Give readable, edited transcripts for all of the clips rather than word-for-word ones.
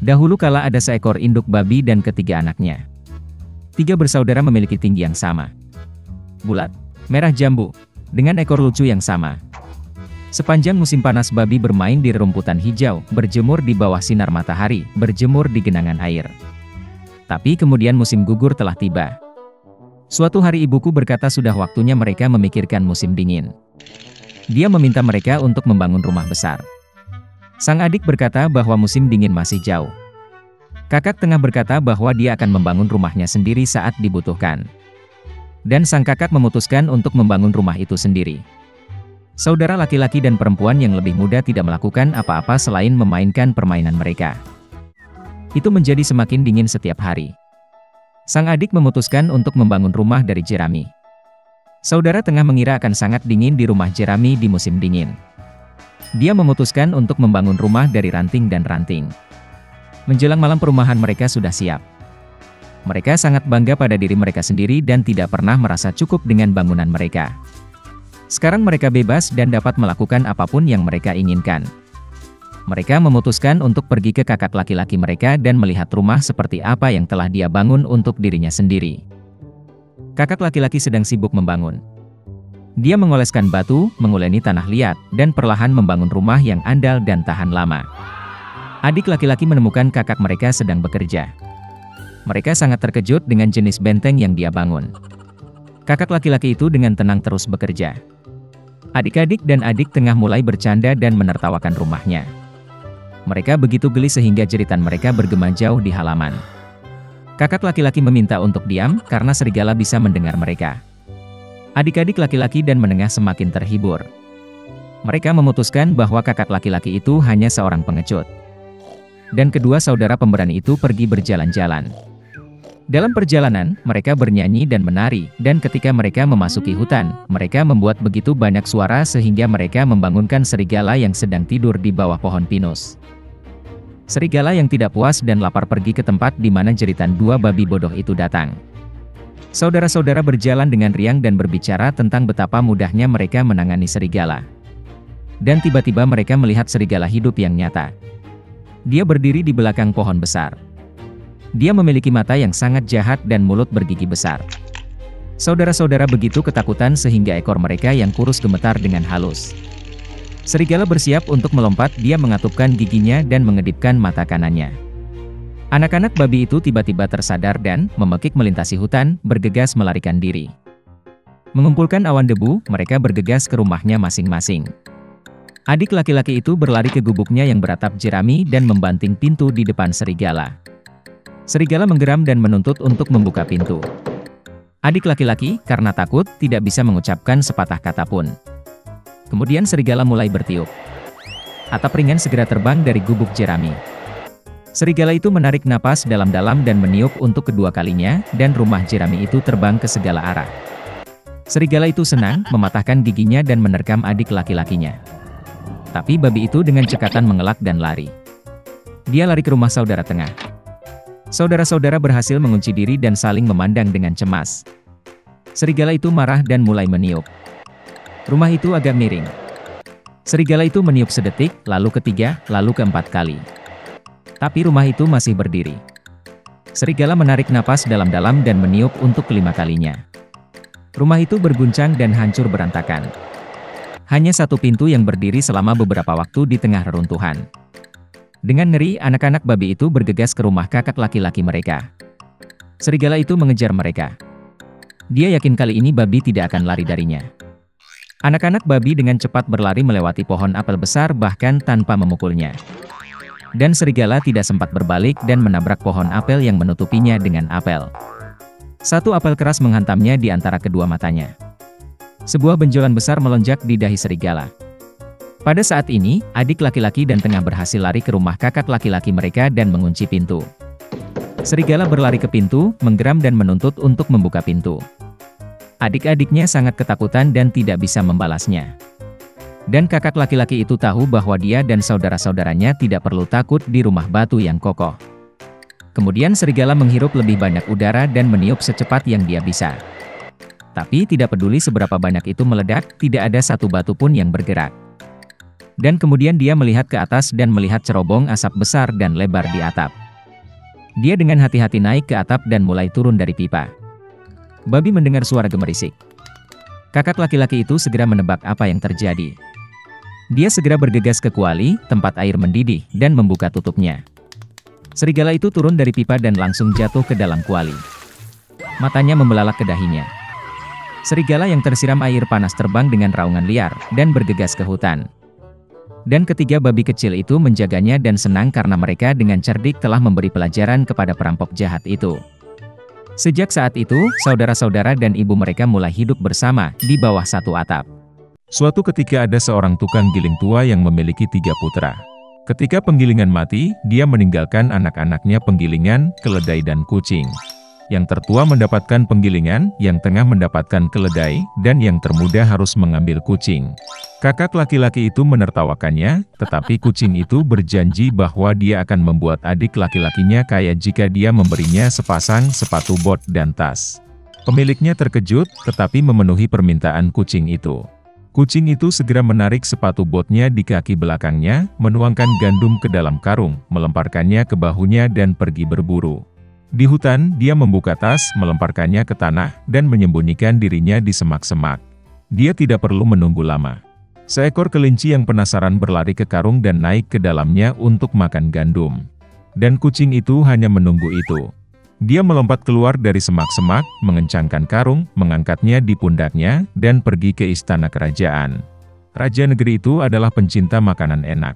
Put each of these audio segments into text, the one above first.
Dahulu kala ada seekor induk babi dan ketiga anaknya. Tiga bersaudara memiliki tinggi yang sama. Bulat, merah jambu, dengan ekor lucu yang sama. Sepanjang musim panas babi bermain di rerumputan hijau, berjemur di bawah sinar matahari, berjemur di genangan air. Tapi kemudian musim gugur telah tiba. Suatu hari ibuku berkata sudah waktunya mereka memikirkan musim dingin. Dia meminta mereka untuk membangun rumah besar. Sang adik berkata bahwa musim dingin masih jauh. Kakak tengah berkata bahwa dia akan membangun rumahnya sendiri saat dibutuhkan. Dan sang kakak memutuskan untuk membangun rumah itu sendiri. Saudara laki-laki dan perempuan yang lebih muda tidak melakukan apa-apa selain memainkan permainan mereka. Itu menjadi semakin dingin setiap hari. Sang adik memutuskan untuk membangun rumah dari jerami. Saudara tengah mengira akan sangat dingin di rumah jerami di musim dingin. Dia memutuskan untuk membangun rumah dari ranting dan ranting. Menjelang malam perumahan mereka sudah siap. Mereka sangat bangga pada diri mereka sendiri dan tidak pernah merasa cukup dengan bangunan mereka. Sekarang mereka bebas dan dapat melakukan apapun yang mereka inginkan. Mereka memutuskan untuk pergi ke kakak laki-laki mereka dan melihat rumah seperti apa yang telah dia bangun untuk dirinya sendiri. Kakak laki-laki sedang sibuk membangun. Dia mengoleskan batu, menguleni tanah liat, dan perlahan membangun rumah yang andal dan tahan lama. Adik laki-laki menemukan kakak mereka sedang bekerja. Mereka sangat terkejut dengan jenis benteng yang dia bangun. Kakak laki-laki itu dengan tenang terus bekerja. Adik-adik dan adik tengah mulai bercanda dan menertawakan rumahnya. Mereka begitu geli sehingga jeritan mereka bergema jauh di halaman. Kakak laki-laki meminta untuk diam karena serigala bisa mendengar mereka. Adik-adik laki-laki dan menengah semakin terhibur. Mereka memutuskan bahwa kakak laki-laki itu hanya seorang pengecut. Dan kedua saudara pemberani itu pergi berjalan-jalan. Dalam perjalanan, mereka bernyanyi dan menari, dan ketika mereka memasuki hutan, mereka membuat begitu banyak suara sehingga mereka membangunkan serigala yang sedang tidur di bawah pohon pinus. Serigala yang tidak puas dan lapar pergi ke tempat di mana jeritan dua babi bodoh itu datang. Saudara-saudara berjalan dengan riang dan berbicara tentang betapa mudahnya mereka menangani serigala. Dan tiba-tiba mereka melihat serigala hidup yang nyata. Dia berdiri di belakang pohon besar. Dia memiliki mata yang sangat jahat dan mulut bergigi besar. Saudara-saudara begitu ketakutan sehingga ekor mereka yang kurus gemetar dengan halus. Serigala bersiap untuk melompat, dia mengatupkan giginya dan mengedipkan mata kanannya. Anak-anak babi itu tiba-tiba tersadar dan, memekik melintasi hutan, bergegas melarikan diri. Mengumpulkan awan debu, mereka bergegas ke rumahnya masing-masing. Adik laki-laki itu berlari ke gubuknya yang beratap jerami dan membanting pintu di depan serigala. Serigala menggeram dan menuntut untuk membuka pintu. Adik laki-laki, karena takut, tidak bisa mengucapkan sepatah kata pun. Kemudian serigala mulai bertiup. Atap ringan segera terbang dari gubuk jerami. Serigala itu menarik napas dalam-dalam dan meniup untuk kedua kalinya, dan rumah jerami itu terbang ke segala arah. Serigala itu senang, mematahkan giginya dan menerkam adik laki-lakinya. Tapi babi itu dengan cekatan mengelak dan lari. Dia lari ke rumah saudara tengah. Saudara-saudara berhasil mengunci diri dan saling memandang dengan cemas. Serigala itu marah dan mulai meniup. Rumah itu agak miring. Serigala itu meniup sedetik, lalu ketiga, lalu keempat kali. Tapi rumah itu masih berdiri. Serigala menarik napas dalam-dalam dan meniup untuk kelima kalinya. Rumah itu berguncang dan hancur berantakan. Hanya satu pintu yang berdiri selama beberapa waktu di tengah reruntuhan. Dengan ngeri, anak-anak babi itu bergegas ke rumah kakak laki-laki mereka. Serigala itu mengejar mereka. Dia yakin kali ini babi tidak akan lari darinya. Anak-anak babi dengan cepat berlari melewati pohon apel besar bahkan tanpa memukulnya. Dan serigala tidak sempat berbalik dan menabrak pohon apel yang menutupinya dengan apel. Satu apel keras menghantamnya di antara kedua matanya. Sebuah benjolan besar melonjak di dahi serigala. Pada saat ini, adik laki-laki dan tengah berhasil lari ke rumah kakak laki-laki mereka dan mengunci pintu. Serigala berlari ke pintu, menggeram dan menuntut untuk membuka pintu. Adik-adiknya sangat ketakutan dan tidak bisa membalasnya. Dan kakak laki-laki itu tahu bahwa dia dan saudara-saudaranya tidak perlu takut di rumah batu yang kokoh. Kemudian serigala menghirup lebih banyak udara dan meniup secepat yang dia bisa. Tapi tidak peduli seberapa banyak itu meledak, tidak ada satu batu pun yang bergerak. Dan kemudian dia melihat ke atas dan melihat cerobong asap besar dan lebar di atap. Dia dengan hati-hati naik ke atap dan mulai turun dari pipa. Babi mendengar suara gemerisik. Kakak laki-laki itu segera menebak apa yang terjadi. Dia segera bergegas ke kuali, tempat air mendidih, dan membuka tutupnya. Serigala itu turun dari pipa dan langsung jatuh ke dalam kuali. Matanya membelalak ke dahinya. Serigala yang tersiram air panas terbang dengan raungan liar, dan bergegas ke hutan. Dan ketiga babi kecil itu menjaganya dan senang karena mereka dengan cerdik telah memberi pelajaran kepada perampok jahat itu. Sejak saat itu, saudara-saudara dan ibu mereka mulai hidup bersama di bawah satu atap. Suatu ketika ada seorang tukang giling tua yang memiliki 3 putra. Ketika penggilingan mati, dia meninggalkan anak-anaknya penggilingan, keledai dan kucing. Yang tertua mendapatkan penggilingan, yang tengah mendapatkan keledai, dan yang termuda harus mengambil kucing. Kakak laki-laki itu menertawakannya, tetapi kucing itu berjanji bahwa dia akan membuat adik laki-lakinya kaya jika dia memberinya sepasang sepatu bot dan tas. Pemiliknya terkejut, tetapi memenuhi permintaan kucing itu. Kucing itu segera menarik sepatu botnya di kaki belakangnya, menuangkan gandum ke dalam karung, melemparkannya ke bahunya dan pergi berburu. Di hutan, dia membuka tas, melemparkannya ke tanah, dan menyembunyikan dirinya di semak-semak. Dia tidak perlu menunggu lama. Seekor kelinci yang penasaran berlari ke karung dan naik ke dalamnya untuk makan gandum. Dan kucing itu hanya menunggu itu. Dia melompat keluar dari semak-semak, mengencangkan karung, mengangkatnya di pundaknya, dan pergi ke istana kerajaan. Raja negeri itu adalah pencinta makanan enak.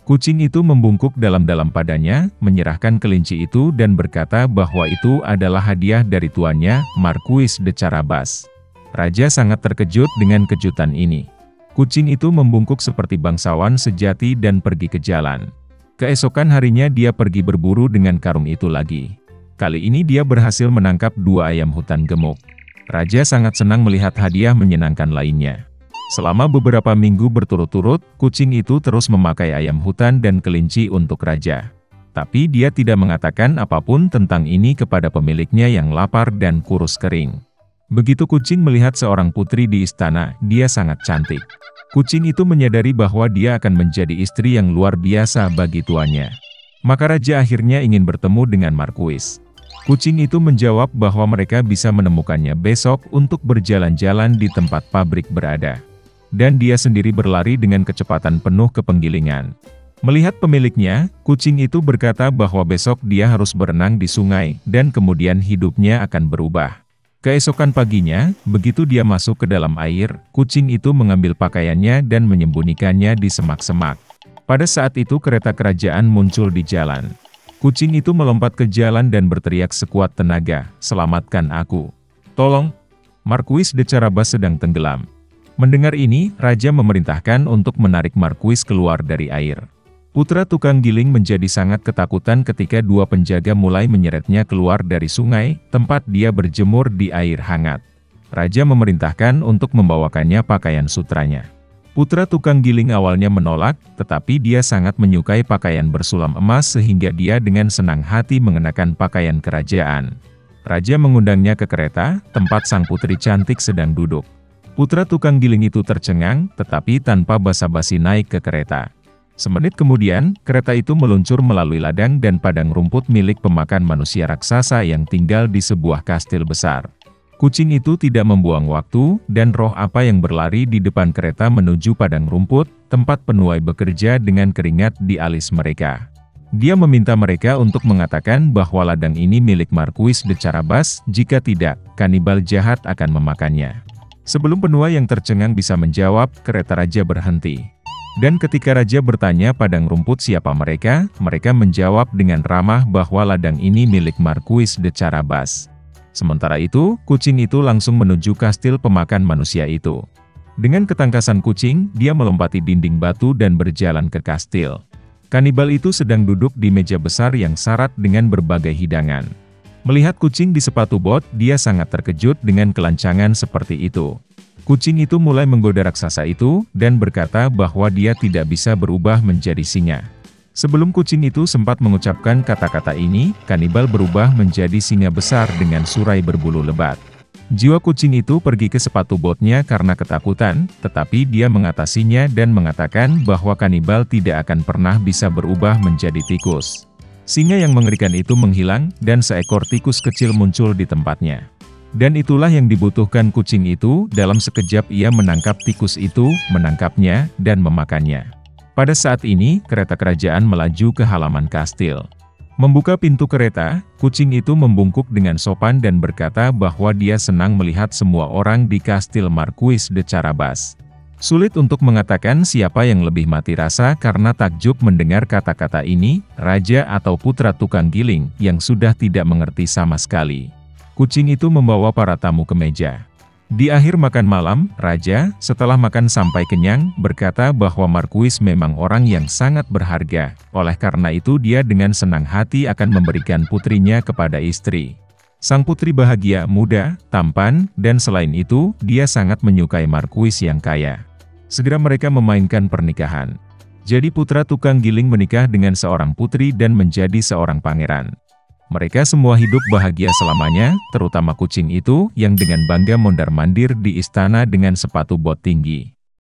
Kucing itu membungkuk dalam-dalam padanya, menyerahkan kelinci itu dan berkata bahwa itu adalah hadiah dari tuannya, Marquis de Carabas. Raja sangat terkejut dengan kejutan ini. Kucing itu membungkuk seperti bangsawan sejati dan pergi ke jalan. Keesokan harinya dia pergi berburu dengan karung itu lagi. Kali ini dia berhasil menangkap 2 ayam hutan gemuk. Raja sangat senang melihat hadiah menyenangkan lainnya. Selama beberapa minggu berturut-turut, kucing itu terus memakai ayam hutan dan kelinci untuk raja. Tapi dia tidak mengatakan apapun tentang ini kepada pemiliknya yang lapar dan kurus kering. Begitu kucing melihat seorang putri di istana, dia sangat cantik. Kucing itu menyadari bahwa dia akan menjadi istri yang luar biasa bagi tuannya. Maka raja akhirnya ingin bertemu dengan Marquis. Kucing itu menjawab bahwa mereka bisa menemukannya besok untuk berjalan-jalan di tempat pabrik berada. Dan dia sendiri berlari dengan kecepatan penuh ke penggilingan. Melihat pemiliknya, kucing itu berkata bahwa besok dia harus berenang di sungai, dan kemudian hidupnya akan berubah. Keesokan paginya, begitu dia masuk ke dalam air, kucing itu mengambil pakaiannya dan menyembunyikannya di semak-semak. Pada saat itu kereta kerajaan muncul di jalan. Kucing itu melompat ke jalan dan berteriak sekuat tenaga, "Selamatkan aku! Tolong! Marquis de Carabas sedang tenggelam." Mendengar ini, raja memerintahkan untuk menarik Marquis keluar dari air. Putra tukang giling menjadi sangat ketakutan ketika 2 penjaga mulai menyeretnya keluar dari sungai, tempat dia berjemur di air hangat. Raja memerintahkan untuk membawakannya pakaian sutranya. Putra tukang giling awalnya menolak, tetapi dia sangat menyukai pakaian bersulam emas sehingga dia dengan senang hati mengenakan pakaian kerajaan. Raja mengundangnya ke kereta, tempat sang putri cantik sedang duduk. Putra tukang giling itu tercengang, tetapi tanpa basa-basi naik ke kereta. Semenit kemudian, kereta itu meluncur melalui ladang dan padang rumput milik pemakan manusia raksasa yang tinggal di sebuah kastil besar. Kucing itu tidak membuang waktu, dan roh apa yang berlari di depan kereta menuju padang rumput, tempat penuai bekerja dengan keringat di alis mereka. Dia meminta mereka untuk mengatakan bahwa ladang ini milik Marquis de Carabas, jika tidak, kanibal jahat akan memakannya. Sebelum penuai yang tercengang bisa menjawab, kereta raja berhenti. Dan ketika raja bertanya padang rumput siapa mereka, mereka menjawab dengan ramah bahwa ladang ini milik Marquis de Carabas. Sementara itu, kucing itu langsung menuju kastil pemakan manusia itu. Dengan ketangkasan kucing, dia melompati dinding batu dan berjalan ke kastil. Kanibal itu sedang duduk di meja besar yang syarat dengan berbagai hidangan. Melihat kucing di sepatu bot, dia sangat terkejut dengan kelancangan seperti itu. Kucing itu mulai menggoda raksasa itu, dan berkata bahwa dia tidak bisa berubah menjadi singa. Sebelum kucing itu sempat mengucapkan kata-kata ini, kanibal berubah menjadi singa besar dengan surai berbulu lebat. Jiwa kucing itu pergi ke sepatu botnya karena ketakutan, tetapi dia mengatasinya dan mengatakan bahwa kanibal tidak akan pernah bisa berubah menjadi tikus. Singa yang mengerikan itu menghilang, dan seekor tikus kecil muncul di tempatnya. Dan itulah yang dibutuhkan kucing itu. Dalam sekejap ia menangkap tikus itu, menangkapnya, dan memakannya. Pada saat ini, kereta kerajaan melaju ke halaman kastil. Membuka pintu kereta, kucing itu membungkuk dengan sopan dan berkata bahwa dia senang melihat semua orang di kastil Marquis de Carabas. Sulit untuk mengatakan siapa yang lebih mati rasa karena takjub mendengar kata-kata ini, raja atau putra tukang giling yang sudah tidak mengerti sama sekali. Kucing itu membawa para tamu ke meja. Di akhir makan malam, raja, setelah makan sampai kenyang, berkata bahwa Marquis memang orang yang sangat berharga. Oleh karena itu dia dengan senang hati akan memberikan putrinya kepada istri. Sang putri bahagia, muda, tampan, dan selain itu, dia sangat menyukai Marquis yang kaya. Segera mereka memainkan pernikahan. Jadi putra tukang giling menikah dengan seorang putri dan menjadi seorang pangeran. Mereka semua hidup bahagia selamanya, terutama kucing itu, yang dengan bangga mondar-mandir di istana dengan sepatu bot tinggi.